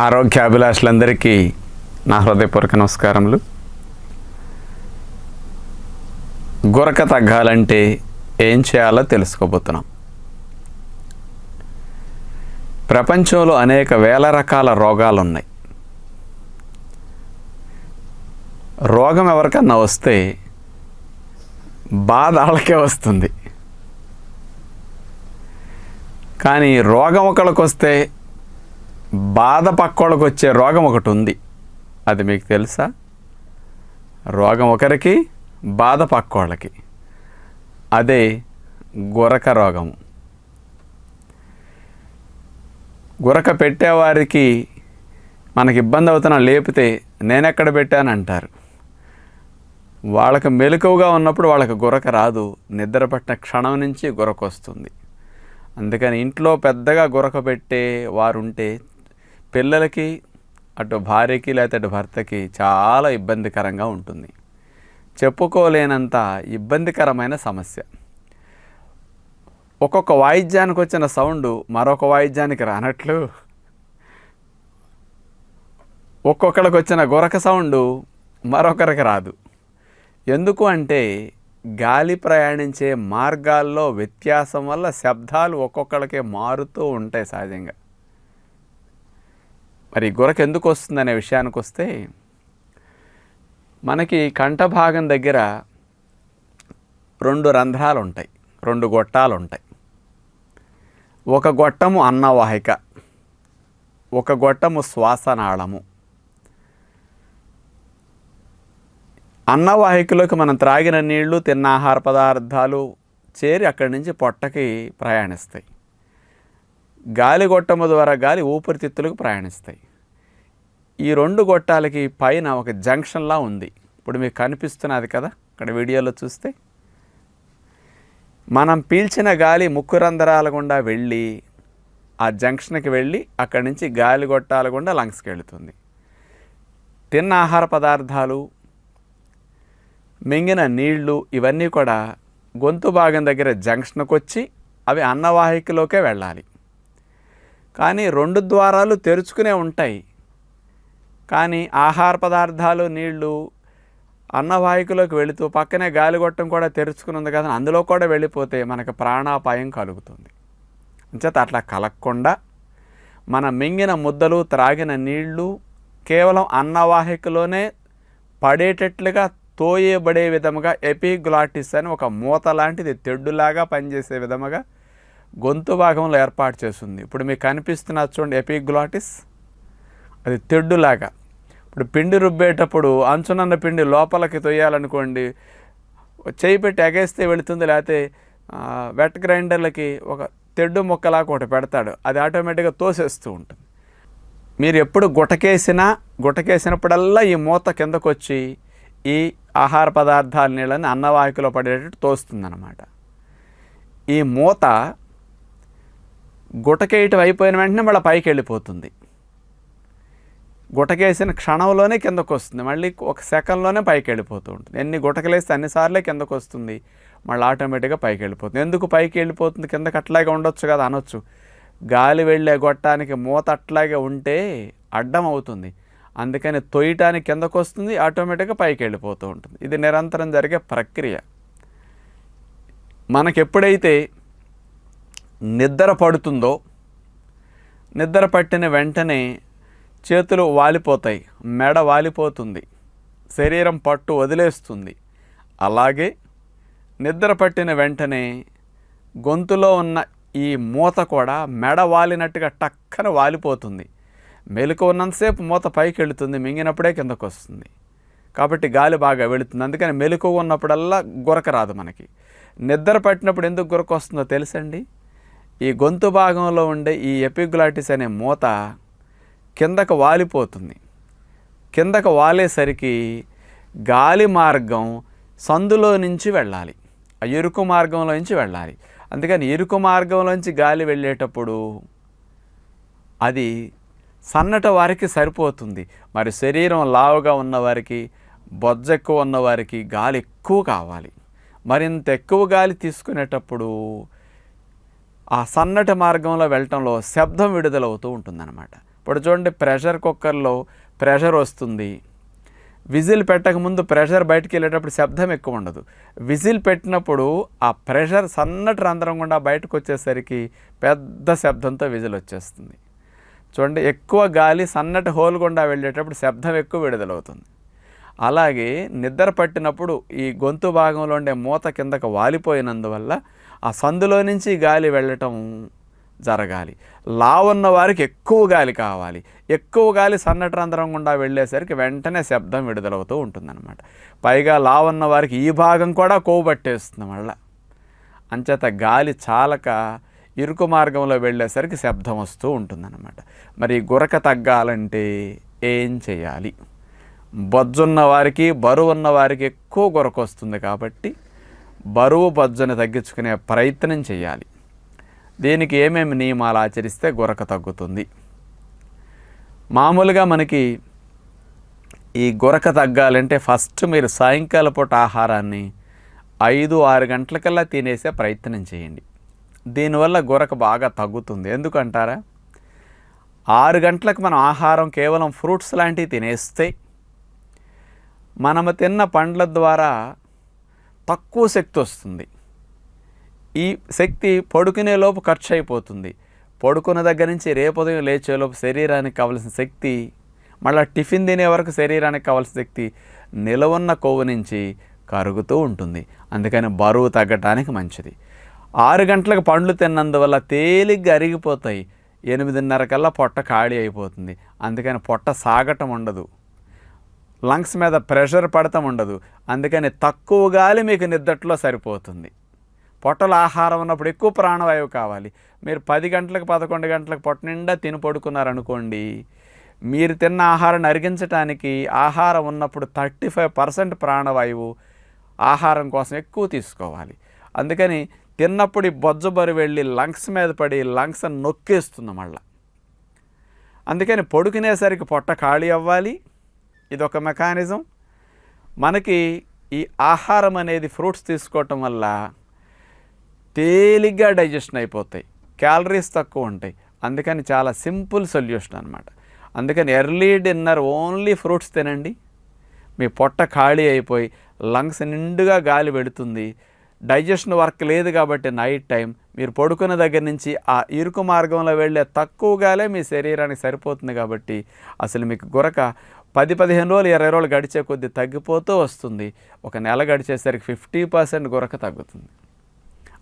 ఆరోగ్యాభిలాషులందరికీ నా హృదయపూర్వక నమస్కారములు. గురక తగ్గాలంటే ఏం చేయాలో తెలుసుకోబోతున్నాం. ప్రపంచంలో అనేక వేల రకాల రోగాలు ఉన్నాయి. రోగం ఎవరికన్నా వస్తే బాధ వాళ్ళకే వస్తుంది, కానీ రోగం ఒకళ్ళకి వస్తే బాధ పక్కోళ్ళకి వచ్చే రోగం ఒకటి ఉంది. అది మీకు తెలుసా? రోగం ఒకరికి, బాధ పక్కోళ్ళకి. అదే గురక రోగము. గురక పెట్టేవారికి మనకి ఇబ్బంది అవుతున్నా లేపితే నేనెక్కడ పెట్టానంటారు. వాళ్ళకి మెలకువగా ఉన్నప్పుడు వాళ్ళకి గురక రాదు, నిద్ర పట్టిన క్షణం నుంచి గురక వస్తుంది. అందుకని ఇంట్లో పెద్దగా గురక పెట్టే వారు ఉంటే పిల్లలకి, అటు భార్యకి లేకపోతే అటు భర్తకి చాలా ఇబ్బందికరంగా ఉంటుంది. చెప్పుకోలేనంత ఇబ్బందికరమైన సమస్య. ఒక్కొక్క వాయిద్యానికి వచ్చిన సౌండ్ మరొక వాయిద్యానికి రానట్లు, ఒక్కొక్కరికి వచ్చిన గురక సౌండ్ మరొకరికి రాదు. ఎందుకు అంటే గాలి ప్రయాణించే మార్గాల్లో వ్యత్యాసం వల్ల శబ్దాలు ఒక్కొక్కరికి మారుతూ ఉంటాయి సహజంగా. మరి గురక ఎందుకు వస్తుందనే విషయానికి వస్తే, మనకి కంఠ భాగం దగ్గర 2 రంధ్రాలు ఉంటాయి, 2 గొట్టాలు ఉంటాయి. ఒక గొట్టము అన్నవాహిక, ఒక గొట్టము శ్వాసనాళము. అన్నవాహికలోకి మనం త్రాగిన నీళ్లు, తిన్న ఆహార పదార్థాలు చేరి అక్కడి నుంచి పొట్టకి ప్రయాణిస్తాయి. గాలి గొట్టము ద్వారా గాలి ఊపిరితిత్తులకు ప్రయాణిస్తాయి. ఈ 2 గొట్టాలకి పైన ఒక జంక్షన్లా ఉంది. ఇప్పుడు మీకు కనిపిస్తున్నది కదా ఇక్కడ వీడియోలో చూస్తే. మనం పీల్చిన గాలి ముక్కు రంధ్రాల గుండా వెళ్ళి ఆ జంక్షన్కి వెళ్ళి అక్కడి నుంచి గాలి గొట్టాల గుండా లంగ్స్కి వెళుతుంది. తిన్న ఆహార పదార్థాలు, మింగిన నీళ్లు ఇవన్నీ కూడా గొంతు భాగం దగ్గర జంక్షన్కి వచ్చి అవి అన్నవాహికలోకే వెళ్ళాలి. కానీ 2 ద్వారాలు తెరుచుకునే ఉంటాయి. కానీ ఆహార పదార్థాలు, నీళ్లు అన్నవాహికలోకి వెళుతూ పక్కనే గాలిగొట్టం కూడా తెరుచుకుని ఉంది కదా, అందులో కూడా వెళ్ళిపోతే మనకు ప్రాణాపాయం కలుగుతుంది. అంచేత అట్లా కలగకుండా మన మింగిన ముద్దలు, త్రాగిన నీళ్లు కేవలం అన్నవాహికలోనే పడేటట్లుగా తోయబడే విధముగా ఎపిగ్లాటిస్ అని ఒక మూత లాంటిది తెడ్డులాగా పనిచేసే విధముగా గొంతు భాగంలో ఏర్పాటు చేస్తుంది. ఇప్పుడు మీకు కనిపిస్తున్న చూడండి, ఎపిగ్లాటిస్ అది తెడ్డులాగా. ఇప్పుడు పిండి రుబ్బేటప్పుడు అంచునన్న పిండి లోపలికి తొయ్యాలనుకోండి, చేయి పెట్టి ఎగేస్తే వెళుతుంది, లేకపోతే వెట్ గ్రైండర్లకి ఒక తెడ్డు ముక్కలాగా ఒకటి పెడతాడు, అది ఆటోమేటిక్గా తోసేస్తూ ఉంటుంది. మీరు ఎప్పుడు గుటకేసినప్పుడల్లా ఈ మూత కిందకు వచ్చి ఈ ఆహార పదార్థాల నీళ్ళని అన్నవాహికలో పడేటట్టు తోస్తుందన్నమాట. ఈ మూత గుటకేయటం అయిపోయిన వెంటనే మళ్ళీ పైకి వెళ్ళిపోతుంది. గుటకేసిన క్షణంలోనే కిందకు వస్తుంది, మళ్ళీ ఒక సెకండ్లోనే పైకి వెళ్ళిపోతూ ఉంటుంది. ఎన్ని గుటకలేస్తే అన్నిసార్లే కిందకు వస్తుంది, మళ్ళీ ఆటోమేటిక్గా పైకి వెళ్ళిపోతుంది. ఎందుకు పైకి వెళ్ళిపోతుంది? కిందకి అట్లాగే ఉండొచ్చు కదా అనొచ్చు. గాలి వెళ్ళే గొట్టానికి మూత అట్లాగే ఉంటే అడ్డం అవుతుంది, అందుకని తొయ్యటానికి కిందకు వస్తుంది, ఆటోమేటిక్గా పైకి వెళ్ళిపోతూ ఉంటుంది. ఇది నిరంతరం జరిగే ప్రక్రియ. మనకెప్పుడైతే నిద్ర పడుతుందో, నిద్ర పట్టిన వెంటనే చేతులు వాలిపోతాయి, మెడ వాలిపోతుంది, శరీరం పట్టు వదిలేస్తుంది. అలాగే నిద్ర పట్టిన వెంటనే గొంతులో ఉన్న ఈ మూత కూడా మెడ వాలినట్టుగా టక్కన వాలిపోతుంది. మెలకు ఉన్నంతసేపు మూత పైకి వెళుతుంది, మింగినప్పుడే కిందకు వస్తుంది. కాబట్టి గాలి బాగా వెళుతుంది. అందుకని మెలకు ఉన్నప్పుడల్లా గురక రాదు మనకి. నిద్ర పట్టినప్పుడు ఎందుకు గురక వస్తుందో తెలుసండి? ఈ గొంతు భాగంలో ఉండే ఈ ఎపిగ్లాటిస్ అనే మూత కిందకు వాలిపోతుంది. కిందకు వాలేసరికి గాలి మార్గం సందులో నుంచి వెళ్ళాలి, ఆ ఇరుకు మార్గంలో నుంచి వెళ్ళాలి. అందుకని ఇరుకు మార్గంలోంచి గాలి వెళ్ళేటప్పుడు అది సన్నటి వారికి సరిపోతుంది. మరి శరీరం లావుగా ఉన్నవారికి, బొజ్జ ఎక్కువ ఉన్నవారికి గాలి ఎక్కువ కావాలి. మరింత ఎక్కువ గాలి తీసుకునేటప్పుడు ఆ సన్నటి మార్గంలో వెళ్ళటంలో శబ్దం విడుదలవుతూ ఉంటుందన్నమాట. ఇప్పుడు చూడండి, ప్రెషర్ కుక్కర్లో ప్రెషర్ వస్తుంది. విజిల్ పెట్టకముందు ప్రెషర్ బయటికి వెళ్ళేటప్పుడు శబ్దం ఎక్కువ ఉండదు. విజిల్ పెట్టినప్పుడు ఆ ప్రెషర్ సన్నటి రంధ్రం గుండా బయటకు వచ్చేసరికి పెద్ద శబ్దంతో విజిల్ వచ్చేస్తుంది. చూడండి, ఎక్కువ గాలి సన్నటి హోల్ గుండా వెళ్ళేటప్పుడు శబ్దం ఎక్కువ విడుదలవుతుంది. అలాగే నిద్ర పట్టినప్పుడు ఈ గొంతు భాగంలో ఉండే మూత కిందకు వాలిపోయినందువల్ల ఆ సందులో నుంచి గాలి వెళ్ళటం జరగాలి. లావున్న వారికి ఎక్కువ గాలి కావాలి. ఎక్కువ గాలి సన్నటి రంధ్రం గుండా వెళ్ళేసరికి వెంటనే శబ్దం విడుదలవుతూ ఉంటుందన్నమాట. పైగా లావున్న వారికి ఈ భాగం కూడా కొవ్వు పట్టేస్తుంది మళ్ళా. అంచేత గాలి చాలక ఇరుకు మార్గంలో వెళ్ళేసరికి శబ్దం వస్తూ ఉంటుందన్నమాట. మరి గురక తగ్గాలంటే ఏం చేయాలి? బొజ్జున్న వారికి, బరువు ఉన్న వారికి ఎక్కువ గురక వస్తుంది కాబట్టి బరువు బొజ్జుని తగ్గించుకునే ప్రయత్నం చేయాలి. దీనికి ఏమేమి నియమాలు ఆచరిస్తే గురక తగ్గుతుంది? మామూలుగా మనకి ఈ గురక తగ్గాలంటే ఫస్ట్ మీరు సాయంకాల పూట ఆహారాన్ని 5-6 గంటలకల్లా తినేసే ప్రయత్నం చేయండి. దీనివల్ల గురక బాగా తగ్గుతుంది. ఎందుకంటారా? 6 గంటలకు మనం ఆహారం కేవలం ఫ్రూట్స్ లాంటివి తినేస్తే మనము తిన్న పండ్ల ద్వారా తక్కువ శక్తి వస్తుంది. ఈ శక్తి పడుకునేలోపు ఖర్చు అయిపోతుంది. పడుకున్న దగ్గర నుంచి రేపు ఉదయం లేచేలోపు శరీరానికి కావాల్సిన శక్తి, మళ్ళీ టిఫిన్ తినే వరకు శరీరానికి కావాల్సిన శక్తి నిలవున్న కొవ్వు నుంచి కరుగుతూ ఉంటుంది. అందుకని బరువు తగ్గటానికి మంచిది. 6 గంటలకు పండ్లు తిన్నందువల్ల తేలిగ్గా అరిగిపోతాయి. 8:30 కల్లా పొట్ట ఖాళీ అయిపోతుంది. అందుకని పొట్ట సాగటం ఉండదు, లంగ్స్ మీద ప్రెషర్ పడటం ఉండదు. అందుకని తక్కువ గాలి మీకు నిద్దట్లో సరిపోతుంది. పొట్టలో ఆహారం ఉన్నప్పుడు ఎక్కువ ప్రాణవాయువు కావాలి. మీరు 10 గంటలకు 11 గంటలకు పొట్ట నిండా తిని పడుకున్నారనుకోండి, మీరు తిన్న ఆహారాన్ని అరిగించడానికి ఆహారం ఉన్నప్పుడు 35% ప్రాణవాయువు ఆహారం కోసం ఎక్కువ తీసుకోవాలి. అందుకని తిన్నప్పుడు ఈ బొజ్జ బరువు వెళ్ళి లంగ్స్ మీద పడి లంగ్స్ నొక్కేస్తుంది మళ్ళీ. అందుకని పడుకునేసరికి పొట్ట ఖాళీ అవ్వాలి. ఇదొక మెకానిజం. మనకి ఈ ఆహారం అనేది ఫ్రూట్స్ తీసుకోవటం వల్ల తేలిగ్గా డైజెషన్ అయిపోతాయి, క్యాలరీస్ తక్కువ ఉంటాయి. అందుకని చాలా సింపుల్ సొల్యూషన్ అనమాట. అందుకని ఎర్లీ డిన్నర్ ఓన్లీ ఫ్రూట్స్ తినండి. మీ పొట్ట ఖాళీ అయిపోయి లంగ్స్ నిండుగా గాలి పెడుతుంది. డైజెషన్ వర్క్ లేదు కాబట్టి నైట్ టైం మీరు పడుకున్న దగ్గర నుంచి ఆ ఇరుకు మార్గంలో వెళ్ళే తక్కువ గాలే మీ శరీరానికి సరిపోతుంది. కాబట్టి అసలు మీకు గురక 10-15 రోజులు 20 రోజులు గడిచే కొద్దీ తగ్గిపోతూ వస్తుంది. ఒక నెల గడిచేసరికి 50% గురక తగ్గుతుంది.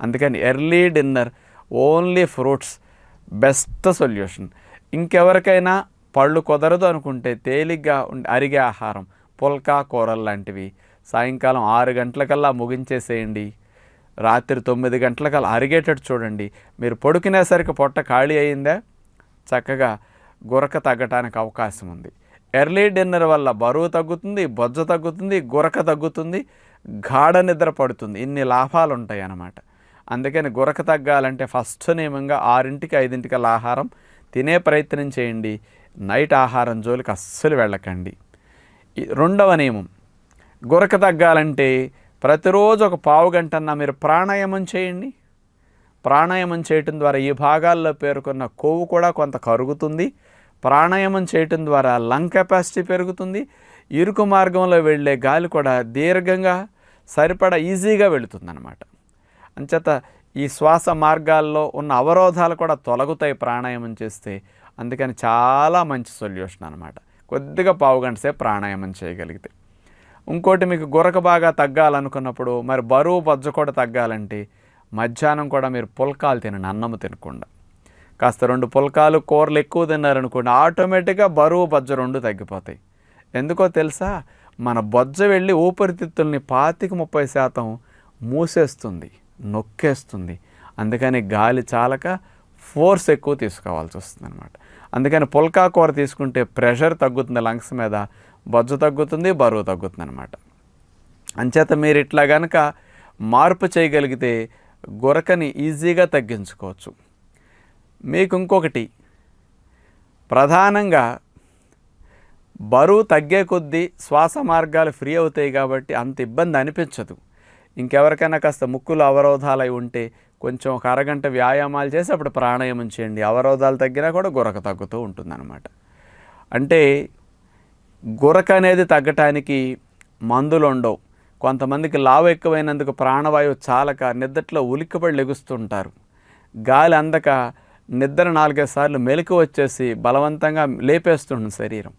అందుకని early dinner only fruits best solution. ఇంకెవరికైనా పళ్ళు కుదరదు అనుకుంటే తేలిగ్గా అరిగే ఆహారం, పుల్కా కూరలు లాంటివి సాయంకాలం 6 గంటలకల్లా ముగించేసేయండి. రాత్రి 9 గంటలకల్లా అరిగేటట్టు చూడండి. మీరు పడుకునేసరికి పొట్ట ఖాళీ అయిందా, చక్కగా గురక తగ్గటానికి అవకాశం ఉంది. ఎర్లీ డిన్నర్ వల్ల బరువు తగ్గుతుంది, బొజ్జ తగ్గుతుంది, గురక తగ్గుతుంది, గాఢ నిద్ర పడుతుంది. ఇన్ని లాభాలు ఉంటాయి అన్నమాట. అందుకని గురక తగ్గాలంటే ఫస్ట్ నియమంగా 6-5 ఆహారం తినే ప్రయత్నం చేయండి. నైట్ ఆహారం జోలికి అస్సలు వెళ్ళకండి. రెండవ నియమం, గురక తగ్గాలంటే ప్రతిరోజు ఒక పావు గంటన్నా మీరు ప్రాణాయామం చేయండి. ప్రాణాయామం చేయటం ద్వారా ఈ భాగాల్లో పేర్కొన్న కొవ్వు కూడా కొంత కరుగుతుంది. ప్రాణాయామం చేయటం ద్వారా లంగ్ కెపాసిటీ పెరుగుతుంది. ఇరుకు మార్గంలో వెళ్ళే గాలి కూడా దీర్ఘంగా సరిపడా ఈజీగా వెళుతుందన్నమాట. అంచేత ఈ శ్వాస మార్గాల్లో ఉన్న అవరోధాలు కూడా తొలగుతాయి ప్రాణాయామం చేస్తే. అందుకని చాలా మంచి సొల్యూషన్ అనమాట. కొద్దిగా పావు గంట సేపు ప్రాణాయామం చేయగలిగితే. ఇంకోటి, మీకు గురక బాగా తగ్గాలనుకున్నప్పుడు, మరి బరువు బొజ్జ కూడా తగ్గాలంటే మధ్యాహ్నం కూడా మీరు పుల్కాలు తినండి, అన్నము తినకుండా. కాస్త 2 పుల్కాలు కూరలు ఎక్కువ తిన్నారనుకోండి, ఆటోమేటిక్గా బరువు బొజ్జ 2 తగ్గిపోతాయి. ఎందుకో తెలుసా? మన బొజ్జ వెళ్ళి ఊపిరితిత్తుల్ని 25-30% మూసేస్తుంది, నొక్కేస్తుంది. అందుకని గాలి చాలక ఫోర్స్ ఎక్కువ తీసుకోవాల్సి వస్తుంది అనమాట. అందుకని పుల్కా కూర తీసుకుంటే ప్రెషర్ తగ్గుతుంది లంగ్స్ మీద, బొజ్జ తగ్గుతుంది, బరువు తగ్గుతుంది అనమాట. అంచేత మీరు ఇట్లా కనుక మార్పు చేయగలిగితే గురకని ఈజీగా తగ్గించుకోవచ్చు. మీకు ఇంకొకటి, ప్రధానంగా బరువు తగ్గే కొద్దీ శ్వాస మార్గాలు ఫ్రీ అవుతాయి కాబట్టి అంత ఇబ్బంది అనిపించదు. ఇంకెవరికైనా కాస్త ముక్కులు అవరోధాలు అయి ఉంటే కొంచెం ఒక అరగంట వ్యాయామాలు చేసి అప్పుడు ప్రాణాయామం చేయండి. అవరోధాలు తగ్గినా కూడా గురక తగ్గుతూ ఉంటుందన్నమాట. అంటే గురక అనేది తగ్గటానికి మందులు ఉండవు. కొంతమందికి లావు ఎక్కువైనందుకు ప్రాణవాయువు చాలక నిద్రలో ఉలిక్కిపడి లెగుస్తుంటారు. గాలి అందక నిద్ర 4-5 సార్లు మెలకు వచ్చేసి బలవంతంగా లేపేస్తుంది శరీరం.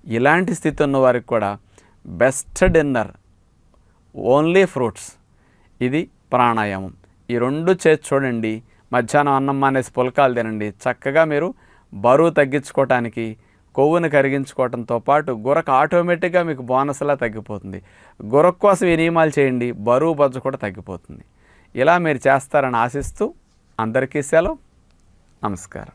ఇలాంటి స్థితి ఉన్న వారికి కూడా బెస్ట్ డిన్నర్ ఓన్లీ ఫ్రూట్స్, ఇది ప్రాణాయామం. ఈ 2 చేసి చూడండి. మధ్యాహ్నం అన్నం మానేసి పుల్కాలు తినండి. చక్కగా మీరు బరువు తగ్గించుకోవటానికి, కొవ్వును కరిగించుకోవడంతో పాటు గురక ఆటోమేటిక్గా మీకు బోనస్లా తగ్గిపోతుంది. గురక కోసం ఈ నియమాలు చేయండి, బరువు బజ్జ కూడా తగ్గిపోతుంది. ఇలా మీరు చేస్తారని ఆశిస్తూ అందరికీ సెలవు. నమస్కారం.